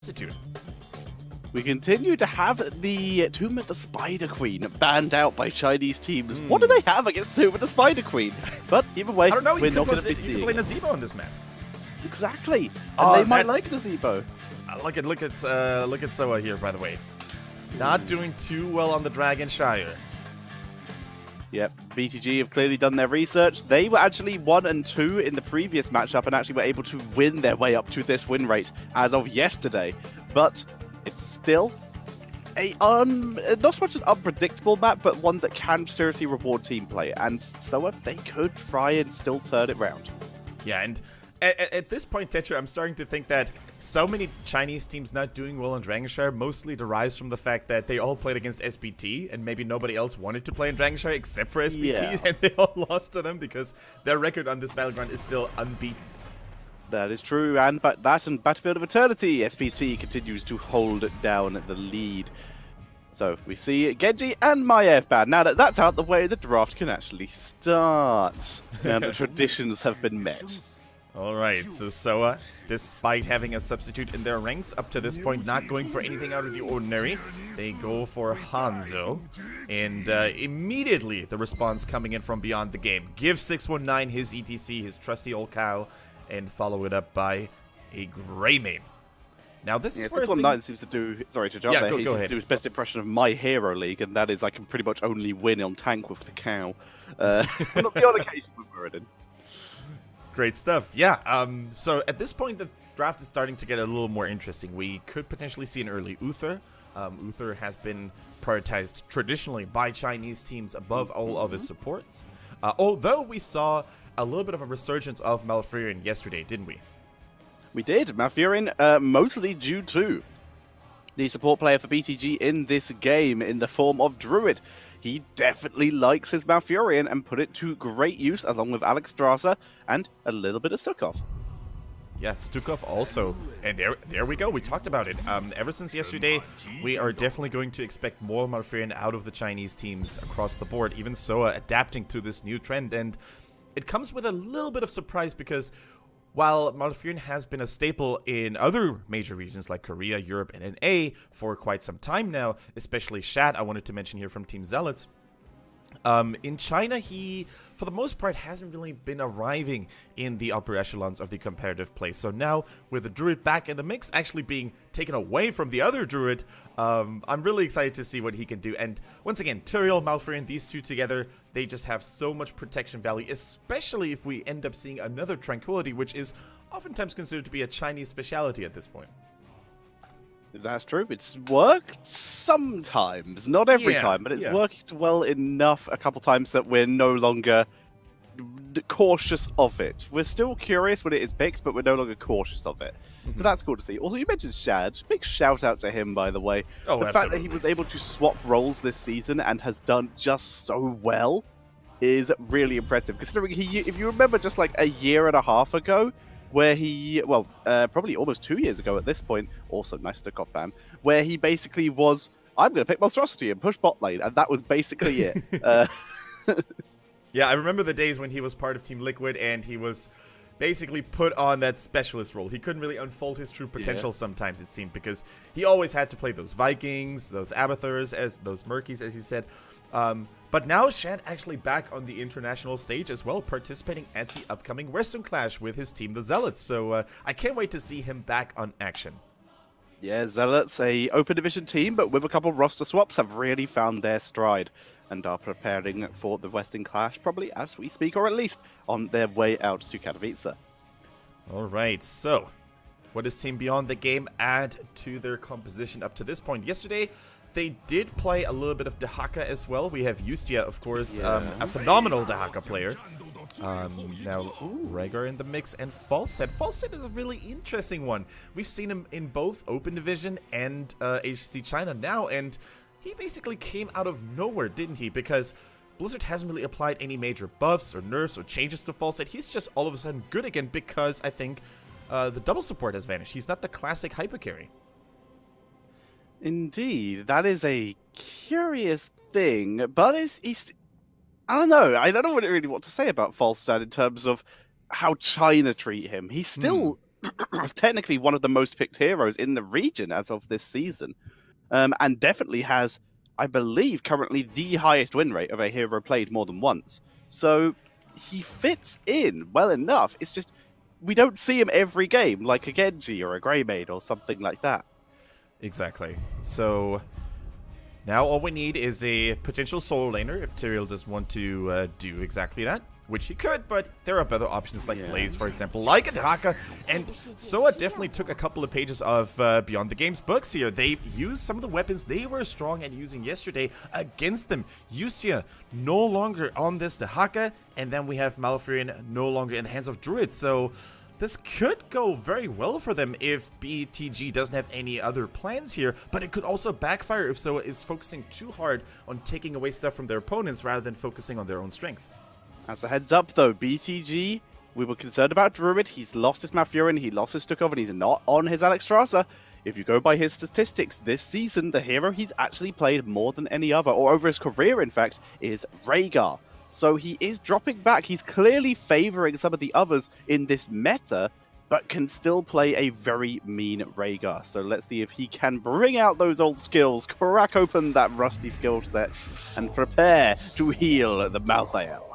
substitute. We continue to have the Tomb of the Spider Queen banned out by Chinese teams. What do they have against Tomb of the Spider Queen? But either way, I don't know. we're not going to be seeing you can play Nazebo on this map. Exactly. And they might like Nazebo. Look at Soa here, by the way. Not doing too well on the Dragon Shire. Yep, BTG have clearly done their research. They were actually 1 and 2 in the previous matchup and actually were able to win their way up to this win rate as of yesterday. But it's still a not so much an unpredictable map, but one that can seriously reward team play. And so they could try and still turn it round. Yeah, and at this point, Tetra, I'm starting to think that so many Chinese teams not doing well in Dragonshire mostly derives from the fact that they all played against SBT, and maybe nobody else wanted to play in Dragonshire except for SBT, and they all lost to them because their record on this battleground is still unbeaten. That is true, and that and Battlefield of Eternity, SPT continues to hold down the lead. So we see Genji and Maiev banned. Now that that's out the way, the draft can actually start. And the traditions have been met. Alright, so Soa, despite having a substitute in their ranks, up to this point not going for anything out of the ordinary, they go for Hanzo. And immediately the response coming in from beyond the game. Give 619 his ETC, his trusty old cow, and follow it up by a Greymane. Now this is where 619 seems to do, sorry to jump there, he seems to do his best impression of My Hero League, and that is I can pretty much only win on tank with the cow. Not the odd occasion with Muradin. Great stuff. Yeah, so at this point, the draft is starting to get a little more interesting. We could potentially see an early Uther. Uther has been prioritized traditionally by Chinese teams above all other supports. Although we saw a little bit of a resurgence of Malfurion yesterday, didn't we? We did. Malfurion, mostly due to the support player for BTG in this game in the form of Druid. He definitely likes his Malfurion and put it to great use along with Alex Strasser and a little bit of Stukov. Yeah, Stukov also. And there we go. We talked about it. Ever since yesterday, we are definitely going to expect more Malfurion out of the Chinese teams across the board. Even Soa adapting to this new trend. And it comes with a little bit of surprise because while Malfurion has been a staple in other major regions like Korea, Europe, and NA for quite some time now, especially Shad, I wanted to mention here from Team Zealots, in China, he, for the most part, hasn't really been arriving in the upper echelons of the competitive play. So now, with the Druid back in the mix, actually being taken away from the other Druid, I'm really excited to see what he can do. And once again, Turiel, Malfurion, these two together, they just have so much protection value, especially if we end up seeing another Tranquility, which is oftentimes considered to be a Chinese speciality at this point. That's true. It's worked sometimes, not every time, but it's worked well enough a couple times that we're no longer cautious of it. We're still curious when it is picked, but we're no longer cautious of it. So that's cool to see. Also, you mentioned Shad. Big shout out to him, by the way. Oh, the fact that he was able to swap roles this season and has done just so well is really impressive. Considering if you remember just like a year and a half ago, where he, well, probably almost 2 years ago at this point, also nice to cop ban, where he basically was, I'm going to pick Monstrosity and push bot lane, and that was basically it. Yeah, I remember the days when he was part of Team Liquid and he was basically put on that specialist role. He couldn't really unfold his true potential sometimes, it seemed, because he always had to play those Vikings, those Abathurs, those Murkies, as you said. But now Shad actually back on the international stage as well, participating at the upcoming Western Clash with his team, the Zealots. So I can't wait to see him back on action. Yeah, Zealots, a open division team, but with a couple roster swaps, have really found their stride and are preparing for the Western Clash, probably as we speak, or at least on their way out to Katowice. All right, so what does Team Beyond the Game add to their composition up to this point? Yesterday, they did play a little bit of Dehaka as well. We have Justia, of course, a phenomenal Dehaka player. Now, Rhaegar in the mix, and Falstead. Falstead is a really interesting one. We've seen him in both Open Division and HGC China now, and he basically came out of nowhere, didn't he? Because Blizzard hasn't really applied any major buffs or nerfs or changes to Falstead. He's just all of a sudden good again because I think the double support has vanished. He's not the classic hyper carry. Indeed, that is a curious thing, but it's I don't know. I don't know really what to say about Falstad in terms of how China treat him. He's still technically one of the most picked heroes in the region as of this season. And definitely has, I believe, currently the highest win rate of a hero played more than once. So he fits in well enough. It's just we don't see him every game, like a Genji or a Greymane or something like that. Exactly. So now all we need is a potential solo laner if Tyrael does want to do exactly that. Which he could, but there are better options like Blaze, for example, like a Dehaka. And Soa definitely took a couple of pages of Beyond the Game's books here. They used some of the weapons they were strong at using yesterday against them. Yusia no longer on this Dehaka, and then we have Malfurion no longer in the hands of Druid. So this could go very well for them if BTG doesn't have any other plans here, but it could also backfire if Soa is focusing too hard on taking away stuff from their opponents rather than focusing on their own strength. As a heads up though, BTG, we were concerned about Druid. He's lost his Malfurion, he lost his Stukov, and he's not on his Alexstrasza. If you go by his statistics, this season, the hero he's actually played more than any other, or over his career in fact, is Rhaegar. So he is dropping back. He's clearly favoring some of the others in this meta, but can still play a very mean Rhaegar. So let's see if he can bring out those old skills, crack open that rusty skill set, and prepare to heal the Malthael.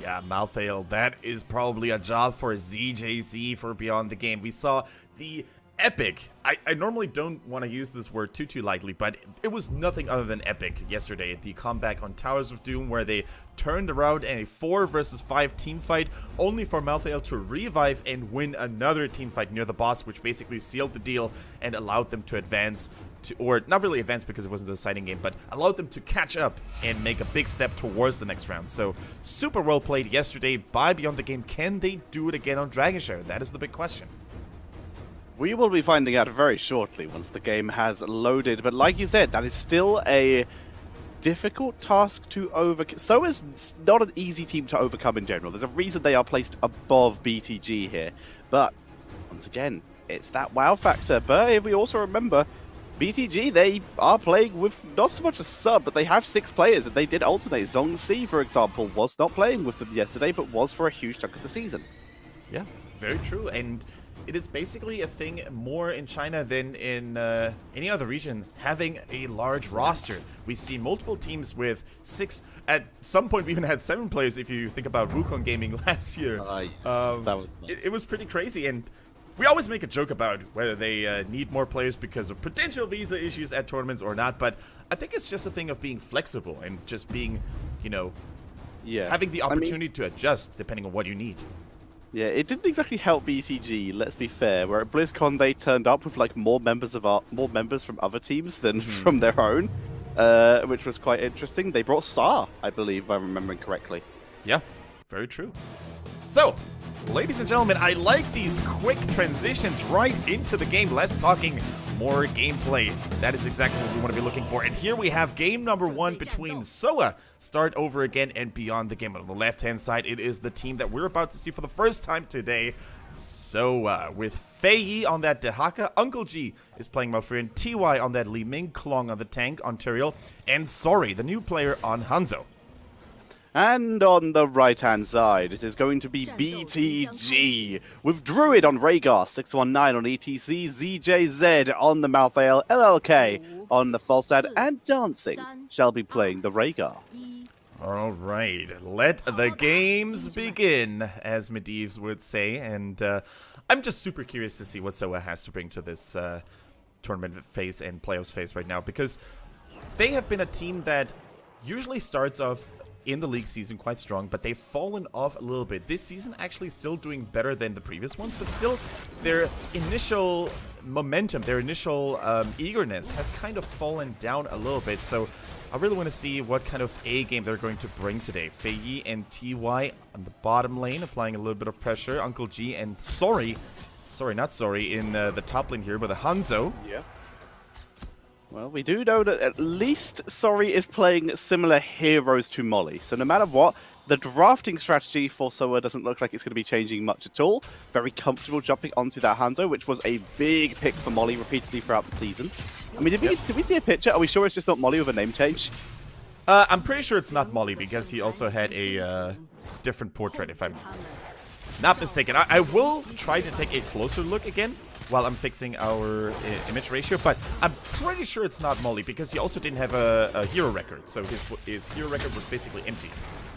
Yeah, Malthael, that is probably a job for ZJZ for Beyond the Game. We saw the epic. I normally don't want to use this word too lightly, but it was nothing other than epic yesterday. The comeback on Towers of Doom where they turned around in a 4 versus 5 team fight, only for Malthael to revive and win another team fight near the boss, which basically sealed the deal and allowed them to advance or not really advance because it wasn't a deciding game, but allowed them to catch up and make a big step towards the next round. So super well played yesterday by Beyond the Game. Can they do it again on Dragonshire? That is the big question. We will be finding out very shortly once the game has loaded, but like you said, that is still a difficult task to overcome. So is not an easy team to overcome in general. There's a reason they are placed above BTG here, but once again, it's that wow factor. But if we also remember, BTG, they are playing with not so much a sub, but they have 6 players and they did alternate. Zong Si, for example, was not playing with them yesterday, but was for a huge chunk of the season. Yeah, very true. And it is basically a thing more in China than in any other region, having a large roster. We see multiple teams with 6, at some point we even had 7 players if you think about Wukong Gaming last year. Yes, that was nice. It was pretty crazy, and we always make a joke about whether they need more players because of potential visa issues at tournaments or not, but I think it's just a thing of being flexible and just being, you know, having the opportunity to adjust depending on what you need. Yeah, it didn't exactly help BTG, let's be fair, where at BlizzCon they turned up with like more members from other teams than from their own, which was quite interesting. They brought Sa, I believe, if I'm remembering correctly. Yeah, very true. So, ladies and gentlemen, I like these quick transitions right into the game. Less talking, more gameplay. That is exactly what we want to be looking for. And here we have game number 1 between Soa, Start Over Again, and Beyond the Game. On the left-hand side, it is the team that we're about to see for the first time today. Soa, with Fei Yi on that Dehaka, Uncle G is playing Malfurion, TY on that Li Ming, Klong on the tank on Tyrael, and Sori, the new player, on Hanzo. And on the right-hand side, it is going to be BTG, with Druid on Rhaegar, 619 on ETC, ZJZ on the Malthael, LLK on the Falstad, and Dancing shall be playing the Rhaegar. Alright, let the games begin, as Medivh would say, and I'm just super curious to see what Soa has to bring to this tournament phase and playoffs phase right now, because they have been a team that usually starts off in the league season quite strong, but they've fallen off a little bit. This season actually still doing better than the previous ones, but still their initial momentum, their initial eagerness has kind of fallen down a little bit. So I really want to see what kind of A game they're going to bring today. Fei Yi and TY on the bottom lane, applying a little bit of pressure. Uncle G and Sori, in the top lane here with a Hanzo. Yeah. Well, we do know that at least Sori is playing similar heroes to Molly. So no matter what, the drafting strategy for Soa doesn't look like it's going to be changing much at all. Very comfortable jumping onto that Hanzo, which was a big pick for Molly repeatedly throughout the season. I mean, did we see a picture? Are we sure it's just not Molly with a name change? I'm pretty sure it's not Molly, because he also had a different portrait, if I'm not mistaken. I will try to take a closer look again while I'm fixing our image ratio, but I'm pretty sure it's not Molly because he also didn't have a hero record, so his hero record was basically empty.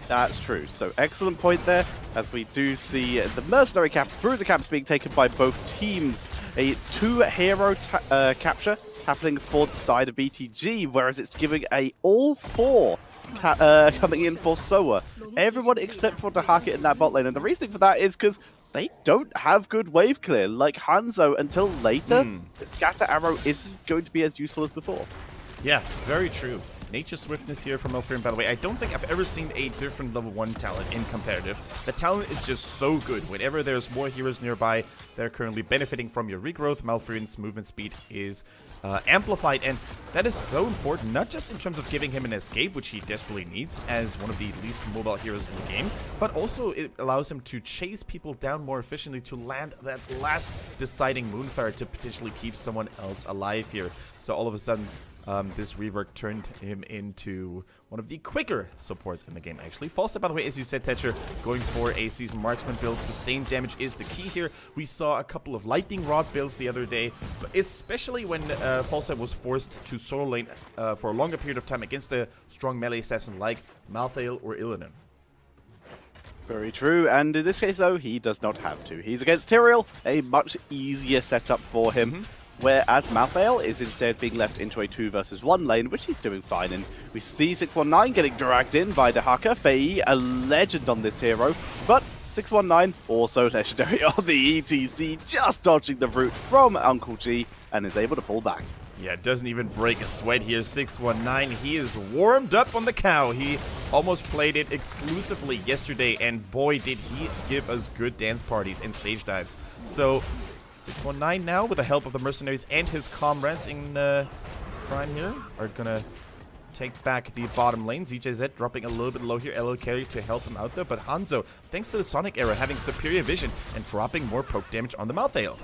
That's true. So excellent point there, as we do see the mercenary caps, bruiser caps being taken by both teams. A 2-hero capture happening for the side of BTG, whereas it's giving a all 4 coming in for Soa. Everyone except for Dahaka in that bot lane, and the reasoning for that is because they don't have good wave clear. Like Hanzo, until later, the scatter arrow is going to be as useful as before. Yeah, very true. Nature Swiftness here from Malfurion, by the way. I don't think I've ever seen a different level 1 talent in competitive. The talent is just so good. Whenever there's more heroes nearby, they're currently benefiting from your regrowth. Malfurion's movement speed is amplified, and that is so important, not just in terms of giving him an escape, which he desperately needs as one of the least mobile heroes in the game, but also it allows him to chase people down more efficiently to land that last deciding Moonfire to potentially keep someone else alive here. So all of a sudden, this rework turned him into one of the quicker supports in the game, actually. Falstad, by the way, as you said, Tetcher, going for a Seasoned Marksman build. Sustained damage is the key here. We saw a couple of Lightning Rod builds the other day, but especially when Falstad was forced to solo lane for a longer period of time against a strong melee assassin like Malthael or Illidan. Very true, and in this case, though, he does not have to. He's against Tyrael, a much easier setup for him. Whereas Malthael is instead being left into a 2 versus 1 lane, which he's doing fine in. We see 619 getting dragged in by Dahaka. Fei, a legend on this hero, but 619 also legendary on the ETC, just dodging the route from Uncle G and is able to pull back. Yeah, doesn't even break a sweat here. 619, he is warmed up on the cow. He almost played it exclusively yesterday, and boy, did he give us good dance parties and stage dives. So 619 now, with the help of the mercenaries and his comrades in Prime here, are gonna take back the bottom lane. ZJZ dropping a little bit low here. LL carry to help him out there, but Hanzo, thanks to the Sonic era, having superior vision and dropping more poke damage on the Malthael.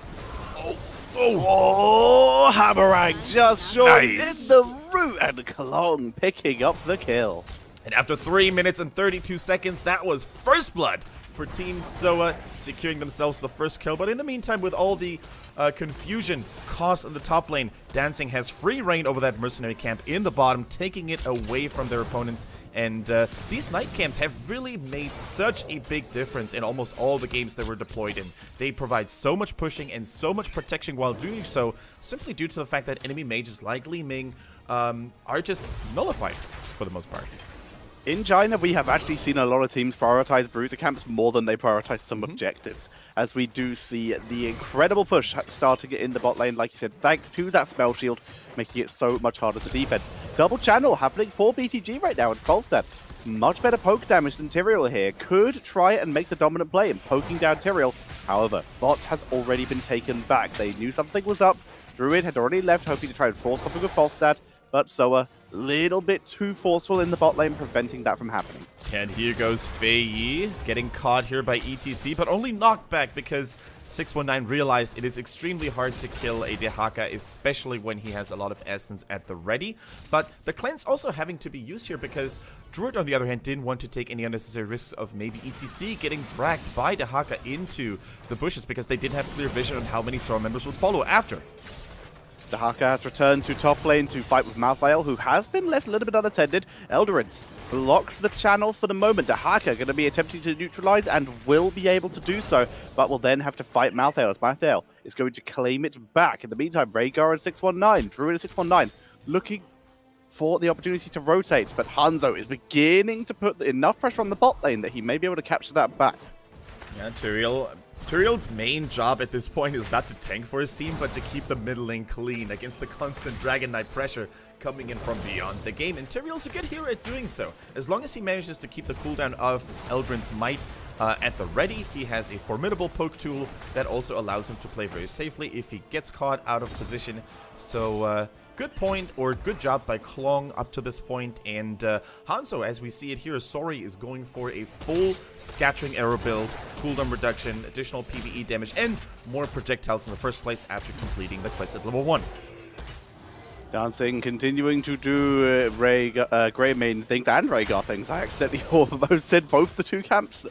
Oh, Hammerang just short in the root, and Klong picking up the kill. And after 3 minutes and 32 seconds, that was first blood for Team Soa, securing themselves the first kill. But in the meantime, with all the confusion caused in the top lane, Dancing has free reign over that mercenary camp in the bottom, taking it away from their opponents. And these night camps have really made such a big difference in almost all the games they were deployed in. They provide so much pushing and so much protection while doing so, simply due to the fact that enemy mages like Li Ming are just nullified for the most part. In China, we have actually seen a lot of teams prioritize bruiser camps more than they prioritize some objectives, as we do see the incredible push starting in the bot lane, like you said, thanks to that spell shield, making it so much harder to defend. Double channel happening for BTG right now in Falstad. Much better poke damage than Tyrael here. Could try and make the dominant play in poking down Tyrael. However, bot has already been taken back. They knew something was up. Druid had already left, hoping to try and force something with Falstad. But Soa, little bit too forceful in the bot lane, preventing that from happening. And here goes Fei Yi, getting caught here by ETC, but only knocked back because 619 realized it is extremely hard to kill a Dahaka, especially when he has a lot of essence at the ready. But the cleanse also having to be used here because Druid, on the other hand, didn't want to take any unnecessary risks of maybe ETC getting dragged by Dahaka into the bushes because they didn't have clear vision on how many Sora members would follow after. Dahaka has returned to top lane to fight with Malthael, who has been left a little bit unattended. Eldorans blocks the channel for the moment. Dahaka going to be attempting to neutralize and will be able to do so, but will then have to fight Malthael, as Malthael is going to claim it back. In the meantime, Rhaegar and 619, Druid and 619, looking for the opportunity to rotate, but Hanzo is beginning to put enough pressure on the bot lane that he may be able to capture that back. Yeah, Tyrael's main job at this point is not to tank for his team, but to keep the middle lane clean against the constant Dragon Knight pressure coming in from beyond the game. And Tyrael's a good hero at doing so. As long as he manages to keep the cooldown of Eldrin's Might at the ready, he has a formidable poke tool that also allows him to play very safely if he gets caught out of position. So, good point, or good job by Klong up to this point. And Hanzo, as we see it here, Sori is going for a full scattering arrow build, cooldown reduction, additional PvE damage, and more projectiles in the first place after completing the quest at level 1. Dancing, continuing to do Greymane things and Rhaegar things. I accidentally almost said both the two campers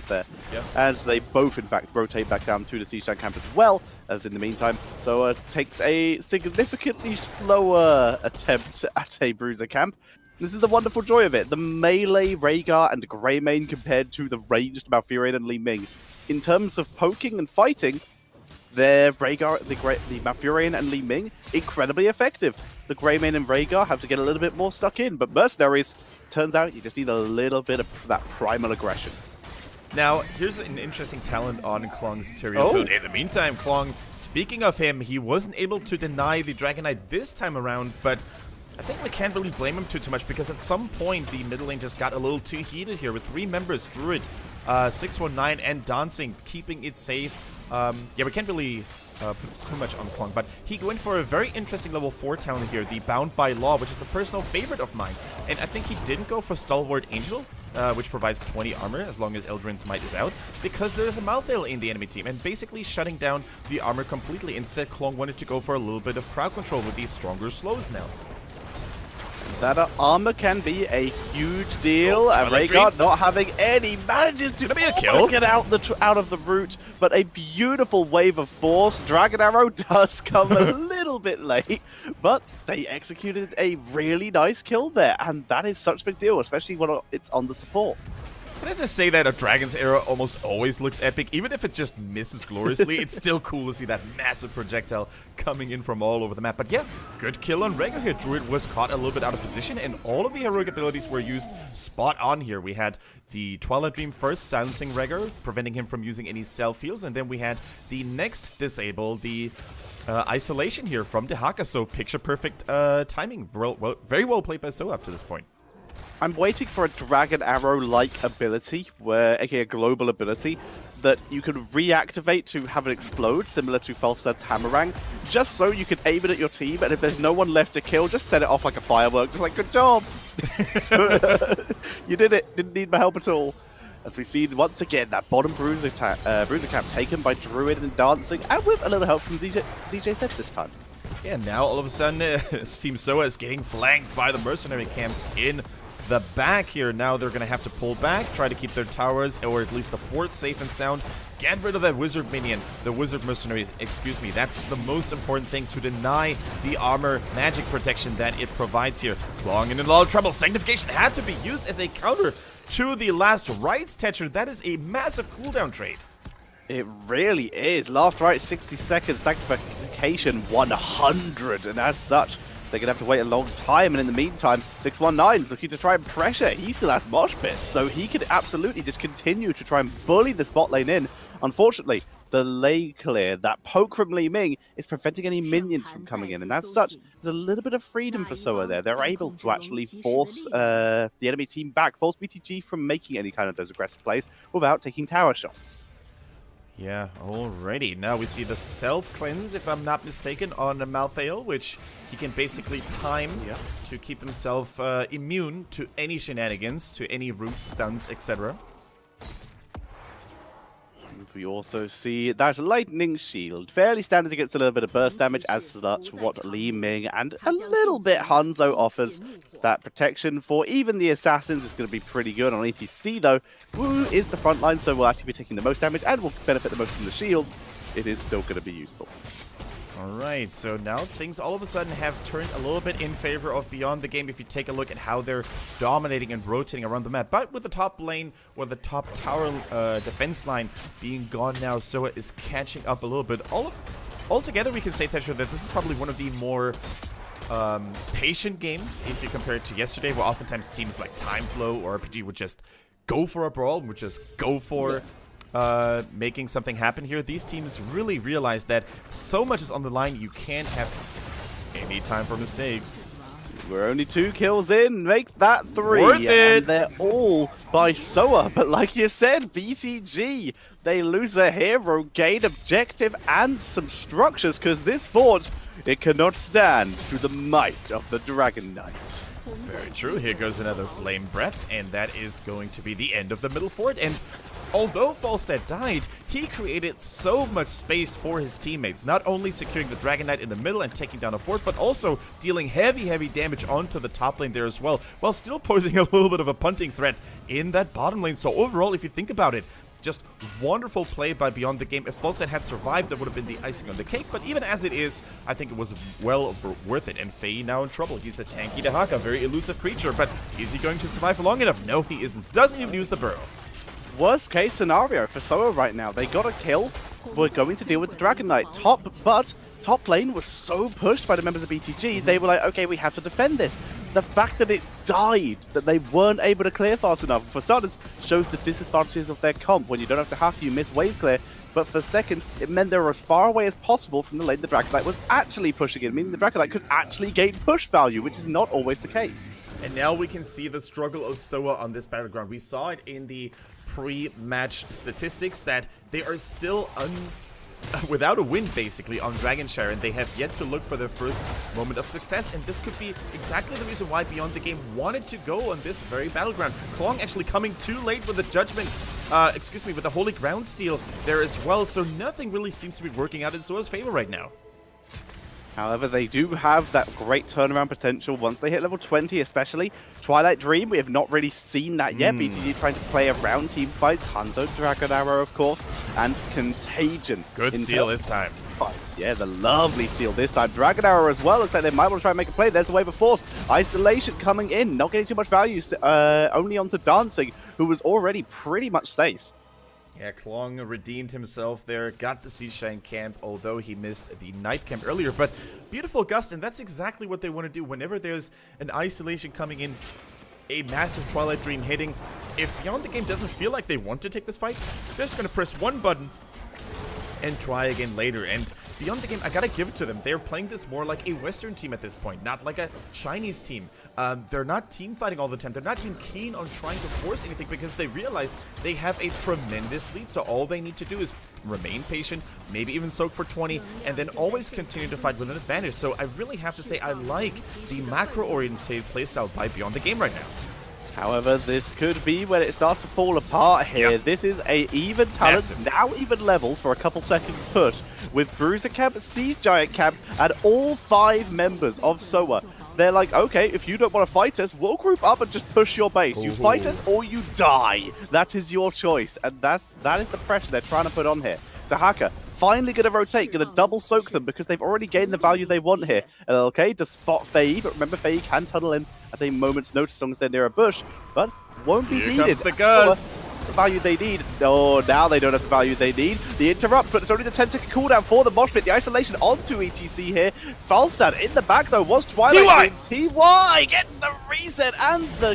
there. Yep. As they both, in fact, rotate back down to the Xishan camp as well, as in the meantime. So takes a significantly slower attempt at a Bruiser camp. This is the wonderful joy of it. The melee Rhaegar and Greymane compared to the ranged Malfurion and Li Ming. In terms of poking and fighting, the Malfurion and Li Ming, incredibly effective. The Greymane and Rhaegar have to get a little bit more stuck in, but Mercenaries, turns out you just need a little bit of that primal aggression. Now, here's an interesting talent on Klong's Tyrael build. In the meantime, Klong, speaking of him, he wasn't able to deny the Dragon Knight this time around, but I think we can't really blame him too much, because at some point the middle lane just got a little too heated here with 3 members, Druid, 619, and Dancing, keeping it safe. Yeah, we can't really put too much on Klong, but he went for a very interesting level 4 talent here, the Bound by Law, which is a personal favorite of mine. And I think he didn't go for Stalwart Angel, which provides 20 armor as long as Eldrin's Might is out, because there's a Malthael in the enemy team, and basically shutting down the armor completely. Instead, Klong wanted to go for a little bit of crowd control with these stronger slows now. That armor can be a huge deal, and Rhaegar not having any manages to get out of the route, but a beautiful wave of force. Dragon Arrow does come a little bit late, but they executed a really nice kill there, and that is such a big deal, especially when it's on the support. Can I just say that a Dragon's Arrow almost always looks epic? Even if it just misses gloriously, it's still cool to see that massive projectile coming in from all over the map. But yeah, good kill on Rhaegar here. Druid was caught a little bit out of position, and all of the heroic abilities were used spot on here. We had the Twilight Dream first, silencing Rhaegar, preventing him from using any self-heals, and then we had the next disable, the isolation here from Dehaka. So picture-perfect timing. Very well played by So up to this point. I'm waiting for a Dragon Arrow-like ability, aka a global ability, that you can reactivate to have it explode, similar to Falstad's Hammerang, just so you can aim it at your team, and if there's no one left to kill, just set it off like a firework, just like, good job! You did it, didn't need my help at all. As we see, once again, that bottom Bruiser camp taken by Druid and Dancing, and with a little help from ZJ Set this time. Yeah, now all of a sudden, Team Soa is getting flanked by the mercenary camps in the back here. Now they're going to have to pull back, try to keep their towers, or at least the fort, safe and sound. Get rid of that wizard minion, the wizard mercenaries, excuse me. That's the most important thing, to deny the armor magic protection that it provides here. Klong in a lot of trouble. Sanctification had to be used as a counter to the last rites Tetcher. That is a massive cooldown trade. It really is. Last right, 60 seconds. Sanctification, 100. And as such, they're going to have to wait a long time, and in the meantime, 619 is looking to try and pressure. He still has mosh pits, so he could absolutely just continue to try and bully the spot lane in. Unfortunately, the lane clear, that poke from Li Ming, is preventing any minions from coming in, and as such, there's a little bit of freedom for Soa there. They're able to actually force the enemy team back, force BTG from making any kind of those aggressive plays without taking tower shots. Yeah, alrighty. Now we see the self-cleanse, if I'm not mistaken, on Malthael, which he can basically time to keep himself immune to any shenanigans, to any roots, stuns, etc. We also see that Lightning Shield, fairly standard against a little bit of burst damage, as such what Li Ming and a little bit Hanzo offers. That protection for even the assassins is going to be pretty good. On ETC though, Wu is the front line, so we'll actually be taking the most damage and will benefit the most from the shield. It is still going to be useful. Alright, so now things all of a sudden have turned a little bit in favor of Beyond the Game if you take a look at how they're dominating and rotating around the map. But with the top lane, or the top tower defense line being gone now, Soa is catching up a little bit. Altogether, we can say, Tetcher, that this is probably one of the more patient games if you compare it to yesterday, where oftentimes teams like Time Flow or RPG would just go for a brawl, would just go for making something happen here. These teams really realize that so much is on the line, you can't have any time for mistakes. We're only 2 kills in, make that 3. Worth it! And they're all by Soa, but like you said, BTG, They lose a hero, gain objective, and some structures, because this fort, it cannot stand to the might of the Dragon Knight. Very true. Here goes another Flame Breath, and that is going to be the end of the middle fort. And although Falstad died, he created so much space for his teammates, not only securing the Dragon Knight in the middle and taking down a fort, but also dealing heavy damage onto the top lane there as well, while still posing a little bit of a punting threat in that bottom lane. So overall, if you think about it, just wonderful play by Beyond the Game. If Falstad had survived, that would have been the icing on the cake. But even as it is, I think it was well worth it. And Faye now in trouble. He's a tanky Dahaka, very elusive creature. But is he going to survive for long enough? No, he isn't. Doesn't even use the burrow. Worst case scenario for Soa right now. They got a kill. We're going to deal with the Dragon Knight. But top lane was so pushed by the members of BTG, they were like, okay, we have to defend this. The fact that it died, that they weren't able to clear fast enough, for starters, shows the disadvantages of their comp. When you don't have to hack, you miss wave clear. But for second, it meant they were as far away as possible from the lane the Dragon Knight was actually pushing in, meaning the Dragon Knight could actually gain push value, which is not always the case. And now we can see the struggle of Soa on this battleground. We saw it in the pre-match statistics that they are still without a win, basically, on Dragonshire, and they have yet to look for their first moment of success, and this could be exactly the reason why Beyond the Game wanted to go on this very battleground. Klong actually coming too late with the Judgment, with the Holy Ground Steal there as well, so nothing really seems to be working out in Soa's favor right now. However, they do have that great turnaround potential once they hit level 20, especially. Twilight Dream, we have not really seen that yet. BTG trying to play around team fights. Hanzo, Dragon Arrow, of course, and Contagion. Good steal this time. Fights. Yeah, the lovely steal this time. Dragon Arrow as well. Looks like they might want to try and make a play. There's the Wave of Force. Isolation coming in. Not getting too much value. Only onto Dancing, who was already pretty much safe. Yeah, Klong redeemed himself there, got the Seashine camp, although he missed the night camp earlier. But beautiful Gust, and that's exactly what they want to do. Whenever there's an isolation coming in, a massive Twilight Dream hitting, if Beyond the Game doesn't feel like they want to take this fight, they're just going to press one button and try again later. And Beyond the Game, I gotta give it to them. They're playing this more like a Western team at this point, not like a Chinese team. They're not team fighting all the time. They're not even keen on trying to force anything because they realize they have a tremendous lead. So all they need to do is remain patient, maybe even soak for 20, and then always continue to fight with an advantage. So I really have to say I like the macro-oriented playstyle by Beyond the Game right now. However, this could be when it starts to fall apart here. Yep. This is a even talents, now even levels for a couple seconds push with Bruiser Camp, Siege Giant Camp, and all 5 members of Soa. They're like, okay, if you don't want to fight us, we'll group up and just push your base. You fight us or you die. That is your choice. And that is the pressure they're trying to put on here. Dahaka finally going to rotate, going to double soak them because they've already gained the value they want here. LLK to spot Faye, but remember Faye can tunnel in at a moment's notice as long as they're near a bush, but won't be needed. Here comes the Gust. The value they need. Oh, now they don't have the value they need. The interrupt, but it's only the 10-second cooldown for the mosh pit. The isolation onto ETC here. Falstad in the back though was Twilight. TY gets the reset and the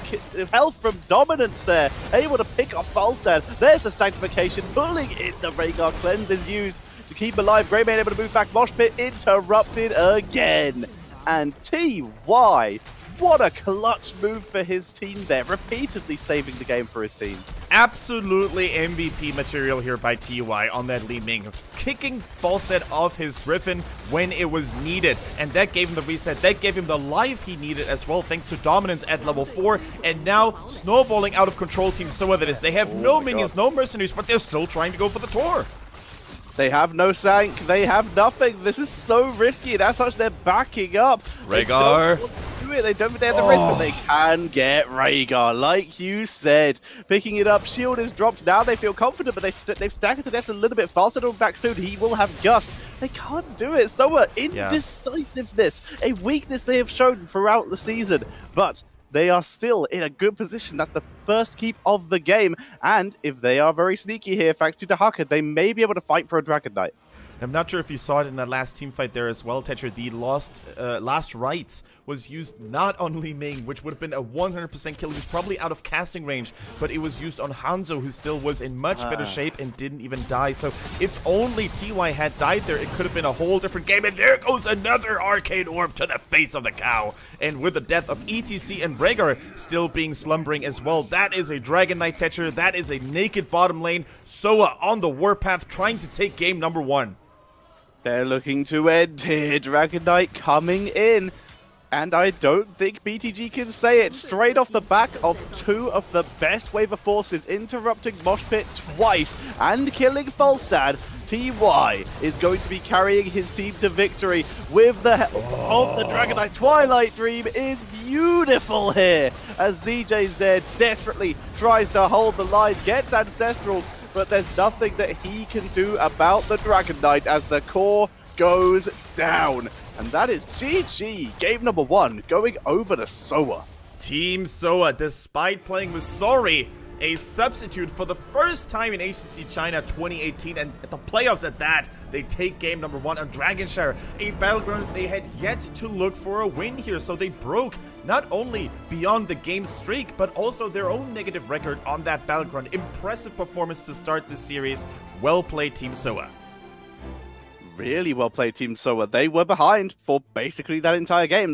health from Dominance there. Able to pick off Falstad. There's the Sanctification. Pulling in the Rhaegar Cleanse is used to keep alive. Greymane able to move back. Mosh pit interrupted again. And TY, what a clutch move for his team there, repeatedly saving the game for his team. Absolutely MVP material here by TY on that Li Ming, kicking Falstad off his Griffin when it was needed, and that gave him the reset, that gave him the life he needed as well, thanks to Dominance at level 4, and now snowballing out of control Team Soa that is. They have no minions, no mercenaries, but they're still trying to go for the Tor. They have no Sank, they have nothing. This is so risky, and as such, they're backing up. Rhaegar. They don't dare the risk, but they can get Rhaegar, like you said. Picking it up, shield is dropped. Now they feel confident, but they've staggered the deaths a little bit faster. They'll back soon. He will have Gust. They can't do it. So indecisiveness, a weakness they have shown throughout the season, but they are still in a good position. That's the first keep of the game, and if they are very sneaky here, thanks to Dahaka, they may be able to fight for a Dragon Knight. I'm not sure if you saw it in that last team fight there as well, Tetra. The last rights was used not on Li Ming, which would have been a 100% kill. He was probably out of casting range, but it was used on Hanzo, who still was in much better shape and didn't even die. So if only TY had died there, it could have been a whole different game. And there goes another arcane orb to the face of the cow. And with the death of ETC and Rhaegar still being slumbering as well, that is a Dragon Knight, Tetra. That is a naked bottom lane. Soa on the warpath trying to take game number 1. They're looking to end here. Dragon Knight coming in. And I don't think BTG can say it. Straight off the back of 2 of the best wave of forces, interrupting Mosh Pit twice and killing Falstad, TY is going to be carrying his team to victory with the help of the Dragon Knight. Twilight Dream is beautiful here as ZJZ desperately tries to hold the line, gets Ancestral, but there's nothing that he can do about the Dragon Knight as the core goes down. And that is GG, game number 1, going over to Soa. Team Soa, despite playing with Sorry, a substitute for the first time in HGC China 2018, and at the playoffs at that, they take game number 1 on Dragonshire, a battleground they had yet to look for a win here. So they broke not only beyond the game streak, but also their own negative record on that battleground. Impressive performance to start this series. Well played, Team Soa. Really well played, Team Soa. They were behind for basically that entire game.